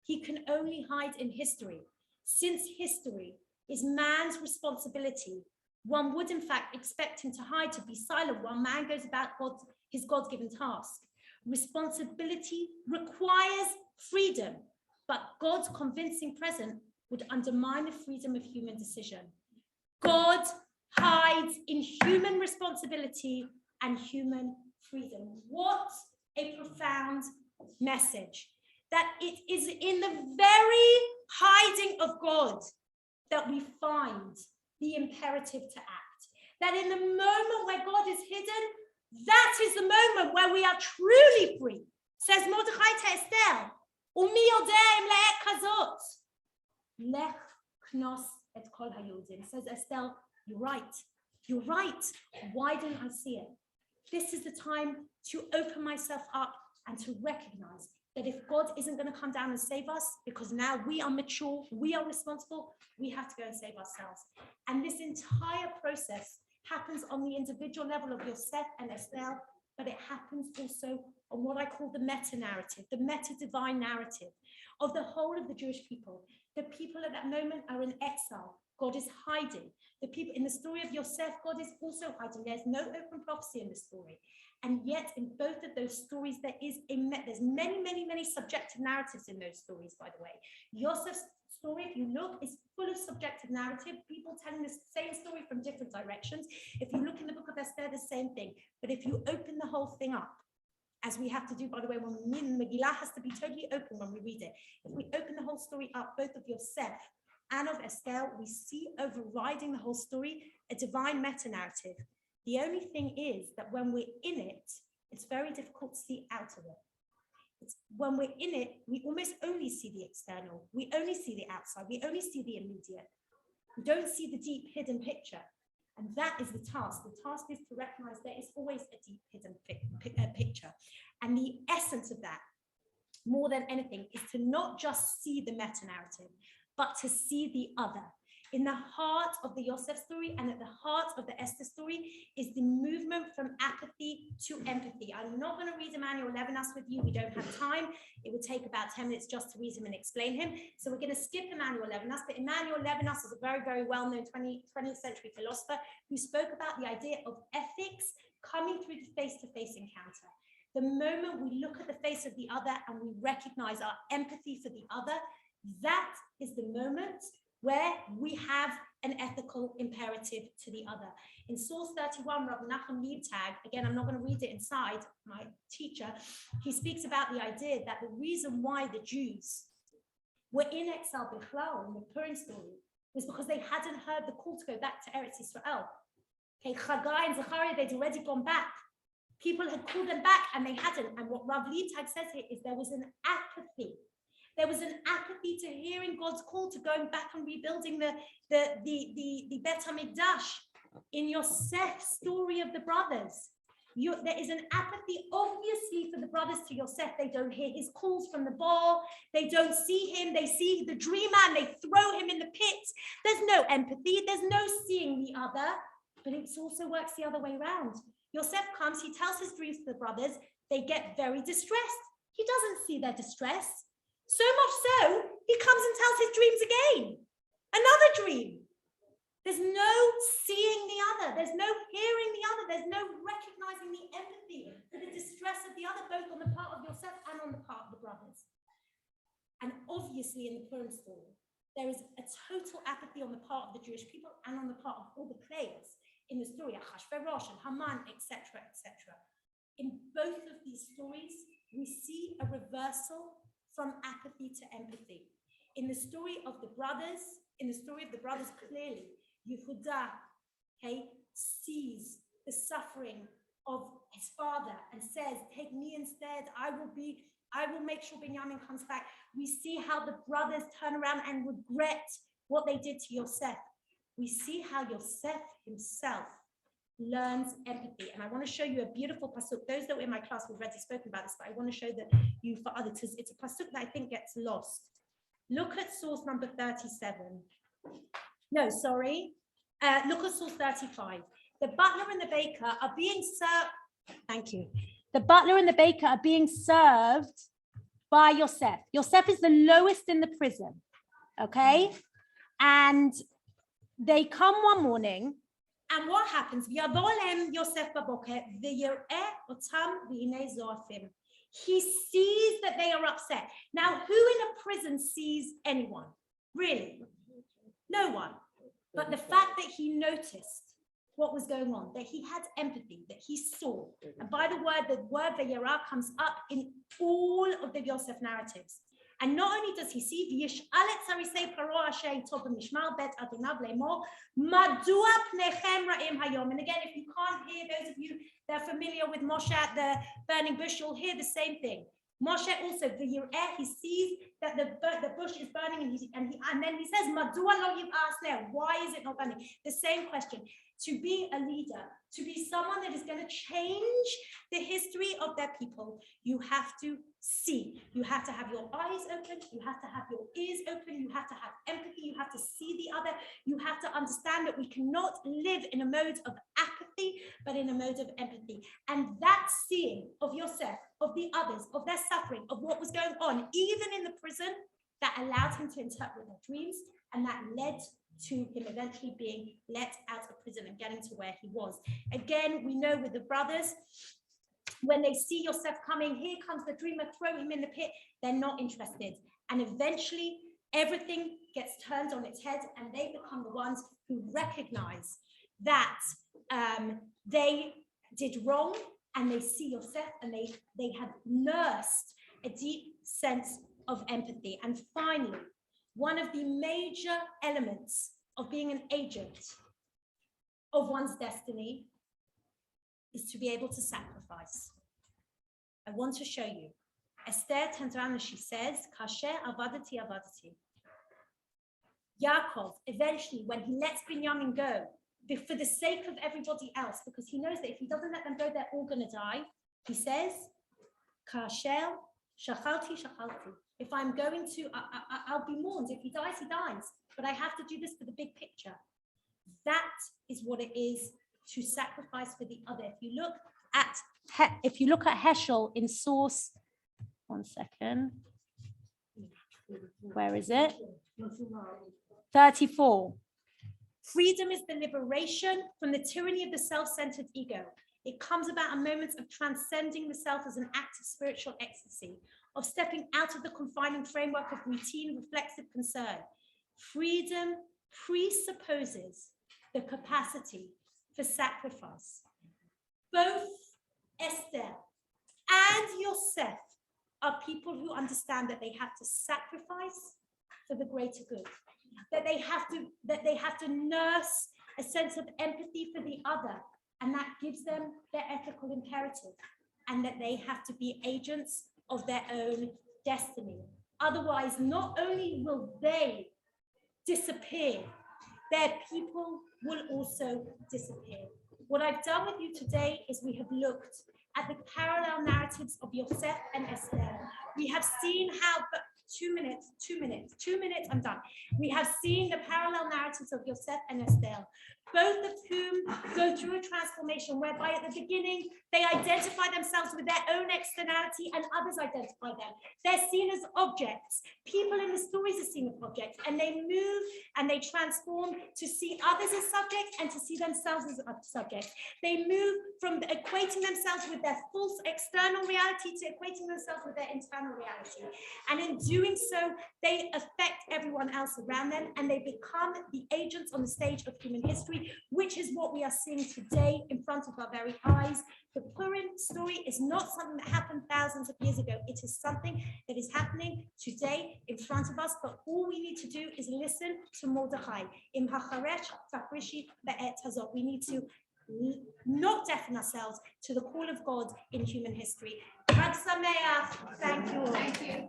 He can only hide in history. Since history is man's responsibility, one would in fact expect him to hide, to be silent while man goes about his God-given task. Responsibility requires freedom, but God's convincing presence would undermine the freedom of human decision. God hides in human responsibility and human freedom. What a profound message. That it is in the very hiding of God that we find the imperative to act. That in the moment where God is hidden, that is the moment where we are truly free. Says Mordechai to Esther, Umi yodeh im le'et kazot. Lech knos et kol hayudim. Says Esther, you're right. You're right. Why didn't I see it? This is the time to open myself up and to recognize that if God isn't going to come down and save us, because now we are mature, we are responsible, we have to go and save ourselves. And this entire process happens on the individual level of Yosef and Esther, but it happens also on what I call the meta-narrative, the meta-divine narrative of the whole of the Jewish people. The people at that moment are in exile. God is hiding. The people in the story of Yosef, God is also hiding. There's no open prophecy in the story. And yet in both of those stories, there's many subjective narratives in those stories, by the way. Yosef's story, if you look, is full of subjective narrative, people telling the same story from different directions. If you look in the book of Esther, the same thing. But if you open the whole thing up, as we have to do, by the way, when we read the Megillah, has to be totally open when we read it. If we open the whole story up, both of Yosef and of Esther, we see overriding the whole story a divine meta-narrative. The only thing is that when we're in it, it's very difficult to see out of it. When we're in it, we almost only see the external. We only see the outside. We only see the immediate. We don't see the deep hidden picture. And that is the task. The task is to recognize there is always a deep hidden picture. And the essence of that, more than anything, is to not just see the meta-narrative, but to see the other. In the heart of the Yosef story and at the heart of the Esther story is the movement from apathy to empathy. I'm not going to read Emmanuel Levinas with you. We don't have time. It would take about 10 minutes just to read him and explain him. So we're going to skip Emmanuel Levinas. But Emmanuel Levinas is a very, very well-known 20th century philosopher who spoke about the idea of ethics coming through the face-to-face encounter. The moment we look at the face of the other and we recognize our empathy for the other, that is the moment where we have an ethical imperative to the other. In Source 31, Rabbi Nachum Liebtag, again, I'm not going to read it inside, my teacher, he speaks about the idea that the reason why the Jews were in exile Bichlal in the Purim story was because they hadn't heard the call to go back to Eretz Israel. Okay, Chagai and Zechariah, they'd already gone back. People had called them back and they hadn't. And what Rav Liebtag says here is there was an apathy. There was an apathy to hearing God's call to going back and rebuilding the Bet HaMikdash. In Yosef's story of the brothers, there is an apathy, obviously, for the brothers to Yosef. They don't hear his calls from the ball. They don't see him. They see the dreamer and they throw him in the pit. There's no empathy. There's no seeing the other. But it also works the other way around. Yosef comes, he tells his dreams to the brothers. They get very distressed. He doesn't see their distress. So much so, he comes and tells his dreams again. Another dream. There's no seeing the other. There's no hearing the other. There's no recognizing the empathy for the distress of the other, both on the part of Yosef and on the part of the brothers. And obviously in the Purim story, there is a total apathy on the part of the Jewish people and on the part of all the players in the story, Achashverosh and Haman, etc., etc. In both of these stories, we see a reversal from apathy to empathy. In the story of the brothers, clearly, Yehuda, okay, sees the suffering of his father and says, take me instead, I will make sure Binyamin comes back. We see how the brothers turn around and regret what they did to Yosef. We see how Yosef himself learns empathy. And I want to show you a beautiful pasuk. Those that were in my class have already spoken about this, but I want to show that you for others. It's a pasuk that I think gets lost. Look at source number 37. No, sorry. Look at source 35. The butler and the baker are being served. Thank you. The butler and the baker are being served by Yosef. Yosef is the lowest in the prison. Okay? And they come one morning. And what happens? He sees that they are upset. Now, who in a prison sees anyone? Really? No one. But the fact that he noticed what was going on, that he had empathy, that he saw. And by the word Vayera comes up in all of the Yosef narratives. And not only does he see, and again, if you can't hear, those of you that are familiar with Moshe at the burning bush, you'll hear the same thing. Moshe also, he sees that the bush is burning, and then he says, why is it not burning? The same question. To be a leader, to be someone that is going to change the history of their people, you have to see. You have to have your eyes open. You have to have your ears open. You have to have empathy. You have to see the other. You have to understand that we cannot live in a mode of apathy, but in a mode of empathy. And that seeing of yourself, of the others, of their suffering, of what was going on, even in the prison, that allowed him to interpret their dreams, and that led to him eventually being let out of prison and getting to where he was. Again, we know with the brothers, when they see Yosef coming, here comes the dreamer, throw him in the pit, they're not interested. And eventually, everything gets turned on its head, and they become the ones who recognize that they did wrong, and they see Yosef, and they have nursed a deep sense of empathy. And finally, one of the major elements of being an agent of one's destiny is to be able to sacrifice. I want to show you. Esther turns around and she says, Kasher avadati avadati. Yaakov, eventually, when he lets Binyamin go, for the sake of everybody else, because he knows that if he doesn't let them go, they're all going to die, he says, Kasher shachalti shachalti. If I'm going to, I'll be mourned. If he dies, he dies. But I have to do this for the big picture. That is what it is to sacrifice for the other. If you look at Heschel in source, one second. Where is it? 34. Freedom is the liberation from the tyranny of the self-centered ego. It comes about in moments of transcending the self as an act of spiritual ecstasy, of stepping out of the confining framework of routine reflexive concern. Freedom presupposes the capacity for sacrifice. Both Esther and Yosef are people who understand that they have to sacrifice for the greater good, that they have to nurse a sense of empathy for the other, and that gives them their ethical imperative, and that they have to be agents of their own destiny. Otherwise, not only will they disappear, their people will also disappear. What I've done with you today is we have looked at the parallel narratives of Yosef and Esther. We have seen how, 2 minutes, I'm done. We have seen the parallel narratives of Yosef and Esther, both of whom go through a transformation whereby at the beginning, they identify themselves with their own externality and others identify them. They're seen as objects. People in the stories are seen as objects, and they move and they transform to see others as subjects and to see themselves as subjects. They move from equating themselves with their false external reality to equating themselves with their internal reality. And in doing so, they affect everyone else around them, and they become the agents on the stage of human history, which is what we are seeing today in front of our very eyes. The Purim story is not something that happened thousands of years ago. It is something that is happening today in front of us, but all we need to do is listen to Mordechai. Im hacharesh tafrishi be'et hazot. We need to not deafen ourselves to the call of God in human history. Chag Sameach. Thank you all. Thank you.